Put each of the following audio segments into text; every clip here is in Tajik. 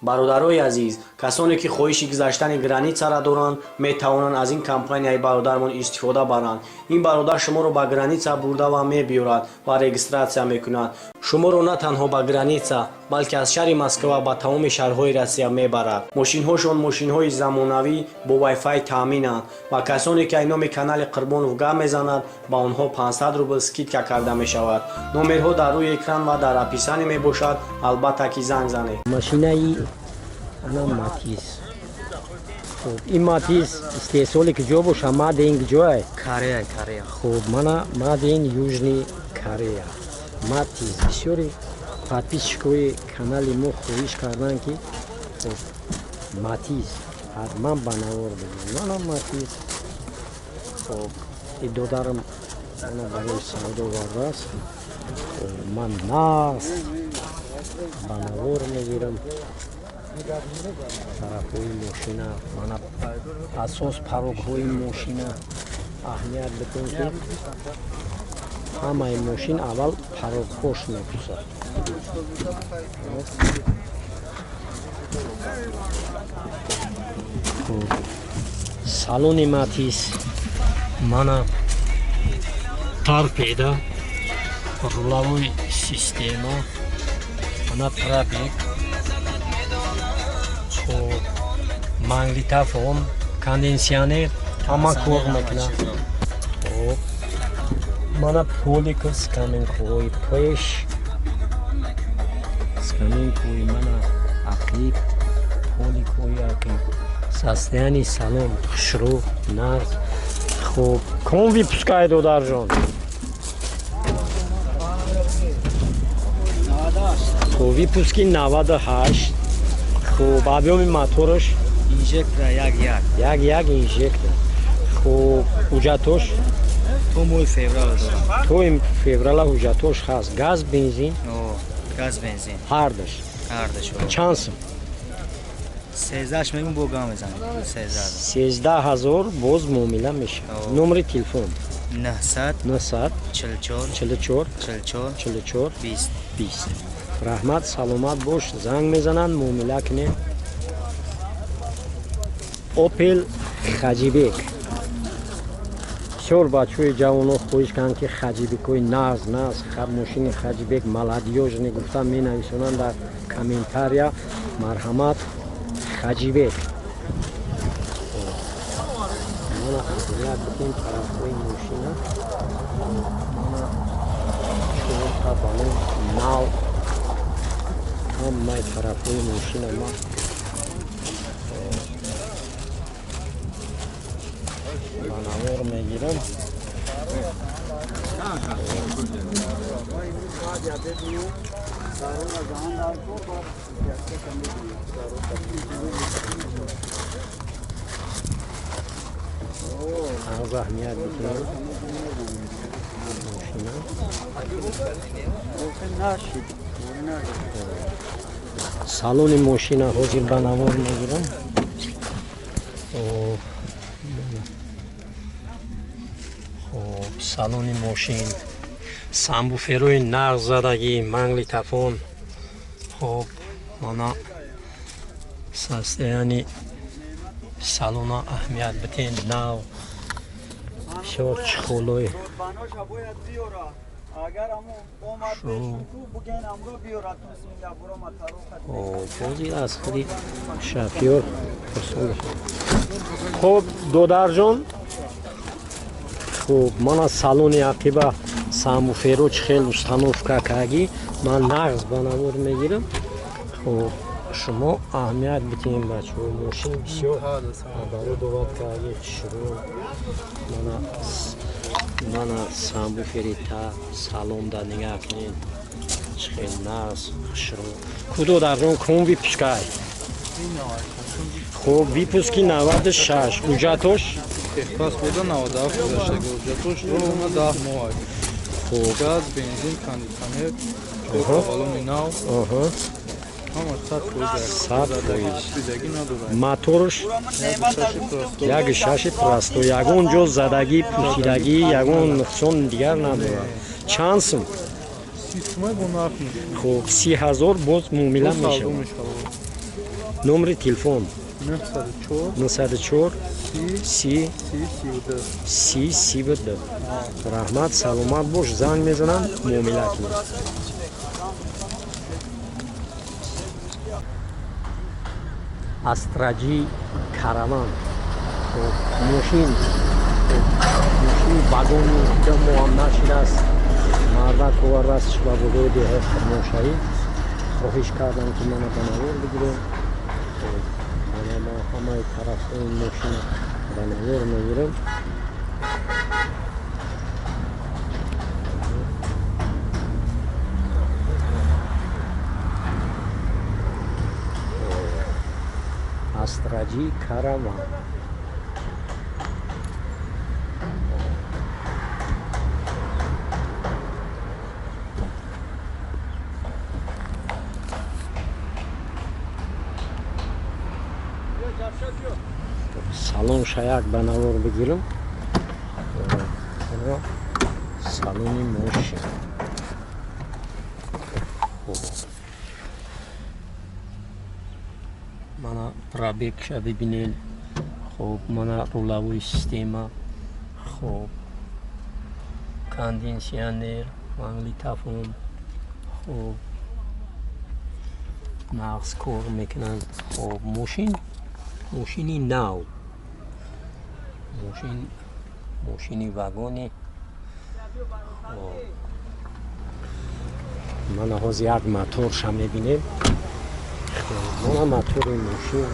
бародарои азиз, касоне ки хоҳиши гузаштани границаро доранд метавонанд аз ин компанияи бародармон истифода баранд. Ин бародар шуморо ба граница бурда ва мебиёрад ва регистратсия мекунад. шуморо на танҳо ба граница, балки аз шаҳри Москва ба тамоми шаҳрҳои Россия мебарад. мошинҳошон мошинҳои замонавӣ бо вайфай таъминанд ва касоне ки айноми канали Қурбонов гап мезананд ба онҳо 500 рубл скидка карда мешавад. номерҳо дар рӯи экран ва дар описанӣ мебошад, албатта ки занг занед. машинаи ана Матис. Хуб, ин Матис истеҳсоли куҷо боша? Мадин куҷоай? Корея. Хуб, мана Мадин Южни Корея. Матис бисёри подписчикои канали мо хоҳиш карданд ки Матис ҳатман ба навор бигиред. мана Матис хуб идодарам ана барои савдо вардааст. ман нағз ба навор мегирам. тарафҳои мошина мана асос парогҳои мошина аҳамият бидем ки ҳамаи мошин аввал парогҳош мепусад. салони Матис мана торпеда руловой система мана трапик магнитофон конденсионер ҳама кор мекунад. мана полика скаминкои пеш скаминкои мана ақиб поликои ақиб состояни салон хушрӯ нарз. хуб ком випускай додарҷон. хуб випуски 98. хуб объёми мотораш Инжектор як инжектор. хуб ҳуҷҷатош то моҳи феврал аст. то феврала ҳуҷҷатош ҳаст. газ бензин газ бензин ҳардаш чанд сум? 13 мегум бо гам мезанем. 13000 боз муомила мешавад. номери телефон 900 44 44 20. раҳмат саломат бош. занг мезананд муомила кунед. Opel Хаҷибек. бисёр бачаҳои ҷавоно хоҳиш карданд ки хаҷибекҳои нағз мошини хаҷибек маладиёжни гуфта менависонанд дар комментария. марҳамат хаҷибек. мана як битем тарафҳои мошина мана чорта балон нав ҳамаи тарафҳои мошина ма ба навор мегирам. аз аҳамият бикунам мошина. салони мошина ҳозир ба навор мегирам. салони мошин самбуферои нағз задагӣ магнитофон. хуб мана состояни салона аҳамият битен нав бисёр чихолои ҳозир аз худи шофёр. хуб додарҷон хуб мана салони ақиба самбуферо чихел установка кардагӣ ман нағз ба навор мегирам. хуб шумо аҳамият битем бачаҳо мошин бисёр оборудоват кардагӣ шурӯ мана самбуфери та салонда нигоҳ кунед чихел нағз хушрӯ. кудо дарҷон ком випускай. хуб випуски 96. ҳуҷҷатош паспорта 97 гузаштаги ҳуҷҷатош ровна 10 моҳ аст. хуб газ бензин кондитсионер балони нав ҳама 100%. моторш 1.6 простой. ягон ҷо задагӣ пусидагӣ ягон нуқсон дигар надорад. чанд сум? 30 бо нарх. хуб 30,000 боз муомила мешавад. номери телефон 94 94 30 30 32. Раҳмат, саломат бош, занг мезанам, муомила кунам. Астраҷи караван. мошин вагони моамна шудааст. Марда ковардааст ба будои деҳои хурмошавӣ. хоҳиш кардам ки мана ба навор бигирем. мана ҳамаи тарафҳои мошин ба навор мегирам. Астраҷи караван. салон шаяк ба навор бигирам. салони мошин. мана пробегша бибинед. хуб, мана рулавои система. хуб, конденсионер, магнитофон. хуб, нағз кор мекунанд. хуб, мошини нав. мошини вагони. мана ҳоз як моторша мебинем. мана мотори мошин.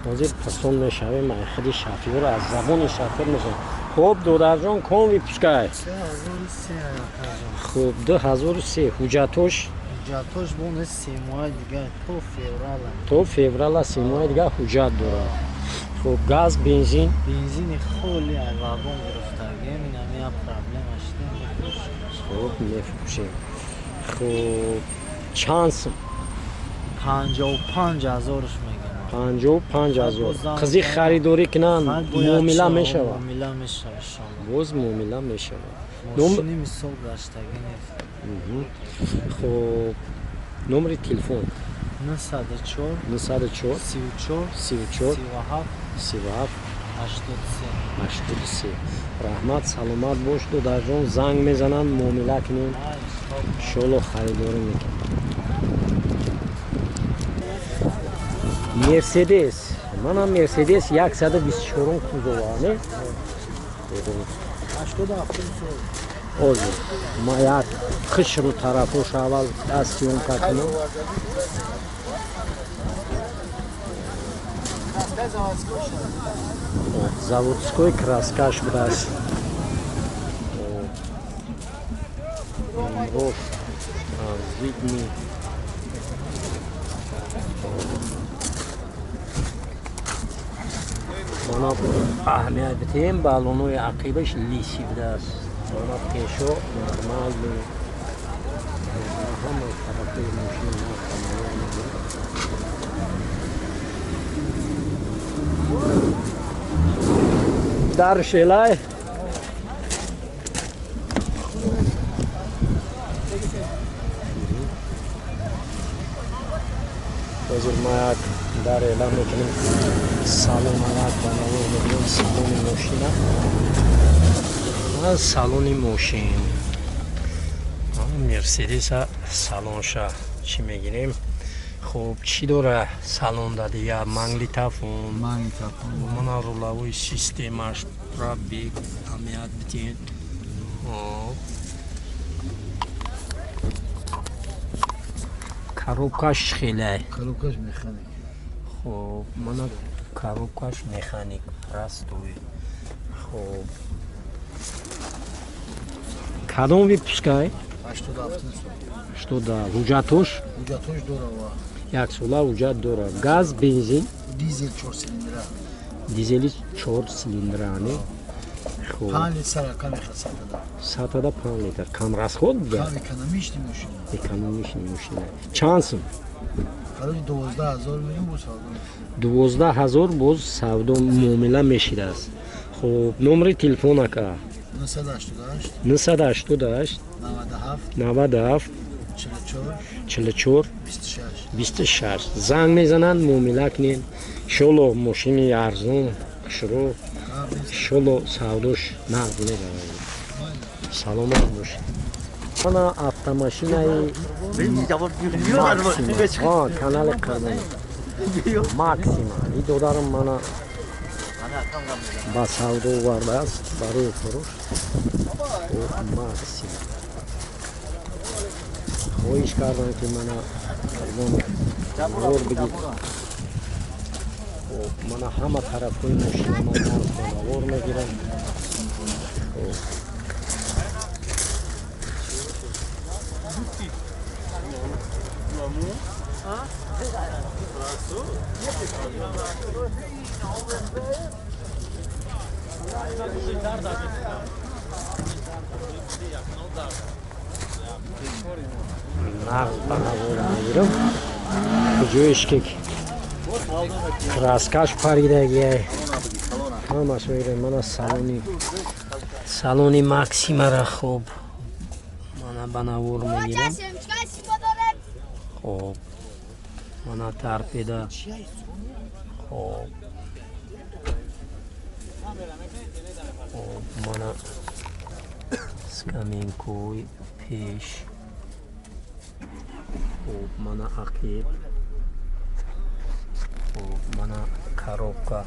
ҳозир пасон мешавем, худи шофёр аз забони шофёр мешавем. хуб, додарҷон, ком випускай. 2003 ҳуҷҷатош ҳуҷҷатош бони 3 моҳи дига то феврала. то феврала 3 моҳи дига ҳуҷҷат дорад. хуб, газ, бензин. Бензини холи ай вагон гирифтагем, инамия проблема шуда мефурӯшем. хуб, мефурӯшем. хуб, чанд сум? 55,000 мегам. 55,000. қизи харидорӣ кунанд, муомила мешавад. муомила мешавад иншаллоҳ. боз муомила мешавад. мошини мисол гаштагӣ нест. хуб, номери телефон 94 94 34 34 37 37 83. 83. раҳмат, саломат бош додарҷон, занг мезананд, муомила кунем. иншоллоҳ харидорӣ мекунем. мерседес. мана мерседес 124 кузова не? 87 сол. ҳозир ма як қишру тарафош аввал дастиёнка кунам. заводской краскаш будааст. видни. мана аҳамият бидем балонои ақибаш лиси будааст. мана пешо нормални ҳама тарафҳои мошин дар шелай ҳозир ма як дар эълон мекунем. салонавак ба навор мегирем. салони мошина. салони мошин. мерседеса салонша чӣ мегирем? хуб, чӣ дора салонда дига? магнитофон. мана рулавои системаш, пробег, ҳамият битен. коробкаш хелай. Коробкаш механик. хуб, мана коробкаш механик простой. хуб, кадом випускай? 87 да ҳуҷҷатош ҳуҷҷатош дора ва як сола ҳуҷҷат дорад. газ, бензин, дизел 4 силиндра. дизели 4 силиндра не? хуб, 5 литр кам мехасад. 5 литр. кам расход да? Кам экономичный машина. экономичный машина. чанд сум? خرج 12000 میگم بو سودا 12000 боз савдо муомила мешидаст. хуб номери телефон ака 988 97 44 26 занг мезананд муомила кунед. иншолло мошини арзон шуро иншолло савдош нақд меравад. саломат бошед. мана автомашинаи канали карбон максима и додарам мана ба савдо овардааст барои фурӯш. максима хоҳиш кардам ки мана карбон зор бигир. мана ҳама тарафҳои мошинама навор мегирам. нағз ба навор мегирам. куҷоиш ки краскаш паридагиай ҳамаш мегирам. мана салони максимара хуб мана ба навор мегирам. хуб мана тарпеда хуб мана скаминкои пеш хуб мана ақиб хуб мана коробка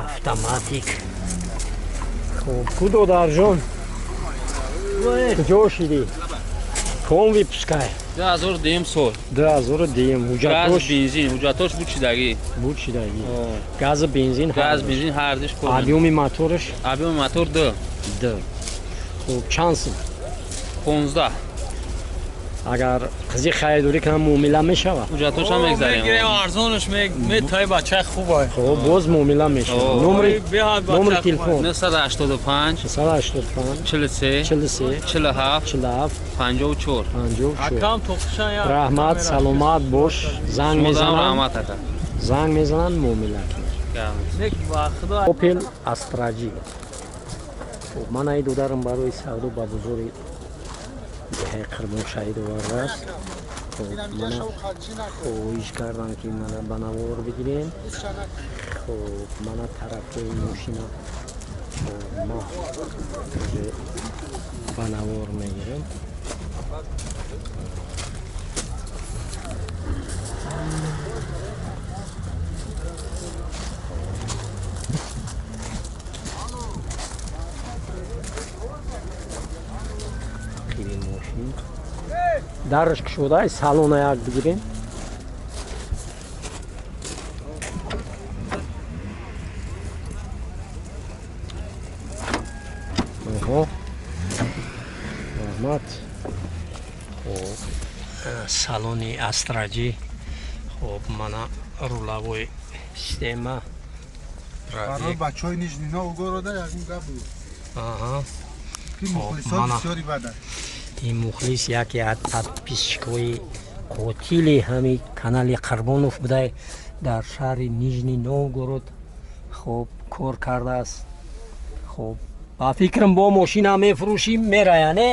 автоматик. хуб кудо дарҷон куҷо шидӣ? ком випускай 2000 сол 2000 ҳуҷҷатош бензин ҳуҷҷатош буд чидаги газу бензин ҳардиш объёми мотораш объёми мотор 2 хуб чанд сум 15 агар қизи харидорӣ кунам муомила мешавад? ҳуҷҷатошам мегзарем арзонаш метои бачаи хубай. хуб боз муомила мешавад. номери телефон 985 43 47 54 акам тоқишан як раҳмат саломат бош. занг раҳмат ака мезананд муомила кунед. опел астраҷи. хуб мана ин додарам барои савдо ба бузори деҳаи қирмоншаҳид овардааст. хуб мана хоҳиш кардам ки мана ба навор бигирем. хуб мана тарафҳои мошина ма ба навор мегирем. дарш кушода салона як бигирем. раҳмат. салони астраҷи. хуб мана рулавои система барои бачаҳои нижнино угорода ягин гап буд ки мухлисо бисёри бада. ин мухлис яке аз подписчикои қотили ҳами канали қарбонов буда дар шаҳри нижни новгород хуб кор кардааст. хуб ба фикрам бо мошина мефурӯшӣ мерая не?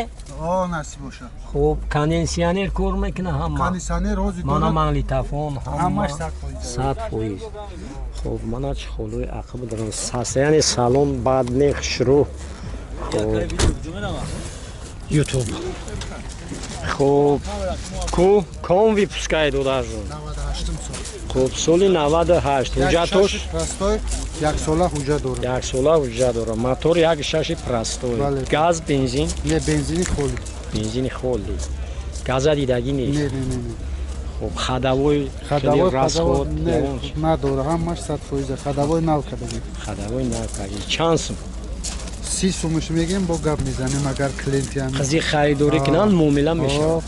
насиб боша. хуб конденсионер кор мекуна ҳама? конденсионер ҳозир мана маглитофон ҳамаш 100%. хуб мана чӣ холои ақиб дорам. состояние салон бад не хушрӯ. ютуб. хуб ком випускаи додарҷон? 98 сол. хуб соли 98 ҳуҷҷатош простой яксола ҳуҷҷат дорад. яксола ҳуҷҷат дорад. мотор 1.6 простой. газ бензин? не бензини холӣ. бензини холӣ. газа дидагӣ нест? не хуб хадавои расход надора ҳамаш 100%. хадавои нав кардагӣ. хадавои нав кардагӣ чанд сум? 30 сумаш мегем бо гап мезанем агар клиенти ҳам қизи харидорӣ кунанд муомила мешавад.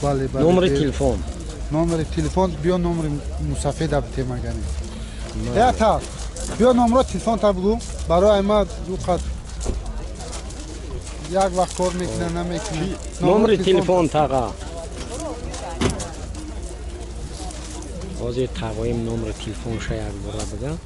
номери телефон? номери телефон биё номери мусафеда битем агарем. ята биё номро телефон та бугу барои ма дуқат як вақт кор мекуна намекуна. номери телефон таға бозер тағоим номер телефонша як бора бигам.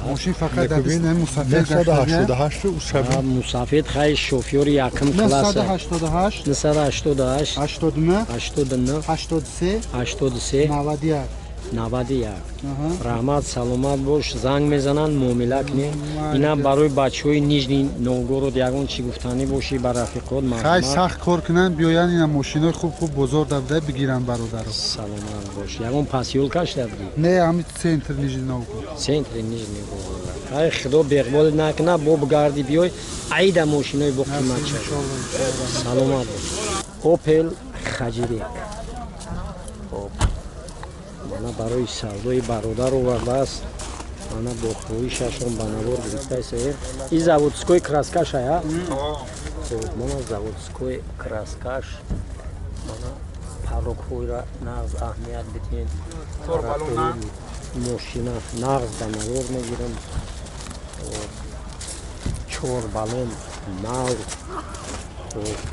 ماشین فقط در بیست مسافر داشته 988 مسافر خیلی شوفیور یکم کلاسه 988 988 89 89 83 83 91 91 Аҳа. раҳмат саломат бош занг мезананд муомилак не ина барои бачаҳои нижни новгород ягон чӣ гуфтанӣ бошӣ ба рафиқот خیلی марҳамат سخت کار کنن بیاین این ماشینای خوب خوب بازار دبده بگیرن برادرها саломат бош ягон пасёлкаш давди نه همین سنتر نیجی نوگو центри нижни новгород ҳай худо беғбол накна бо бигарди биёй айда мошинои бо қиматша саломат бош опел хаҷирек мана барои савдои бародар овардааст мана бо хоҳишашон ба навор гирифтаи и заводской краскаш ая мана заводской краскаш мана парокҳоира нағз аҳамият битен мошина нағз ба навор мегирам чор балон нав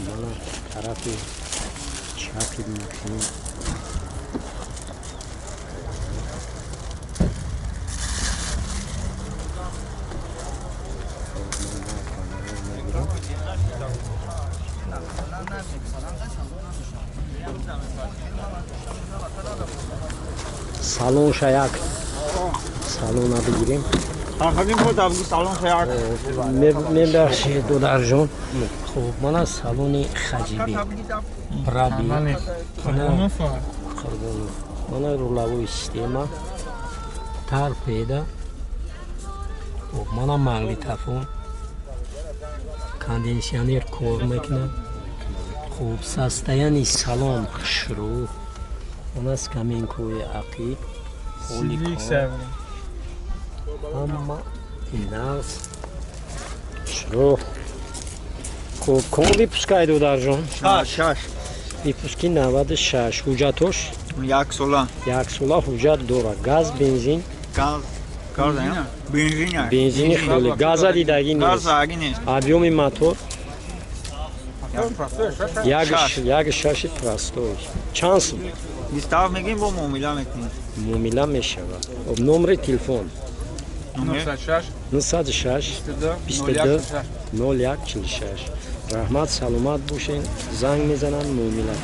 мана тарафи чапи мошин салон шаяк салона бигирем мебахшед додарҷон хуб мана салони хаҷиби браби мана рулавои система тарпеда мана магнитофон конденсионер кор мекунад хуб состояни салон хушрӯ мана скаминкои ақиб ҳама нағз хушрӯ хуб ком випускай додарҷон випуски 96 ҳуҷҷатош Як сола. як сола ҳуҷҷат дорад газ бензин бензини холӣ газа дидагӣ нест объёми мотор 1.6 простой чанд сум Дистав мегим бо муомила мекунем. муомила мешавад номери телефон 96 22 0146 раҳмат саломат бошед занг мезананд муомила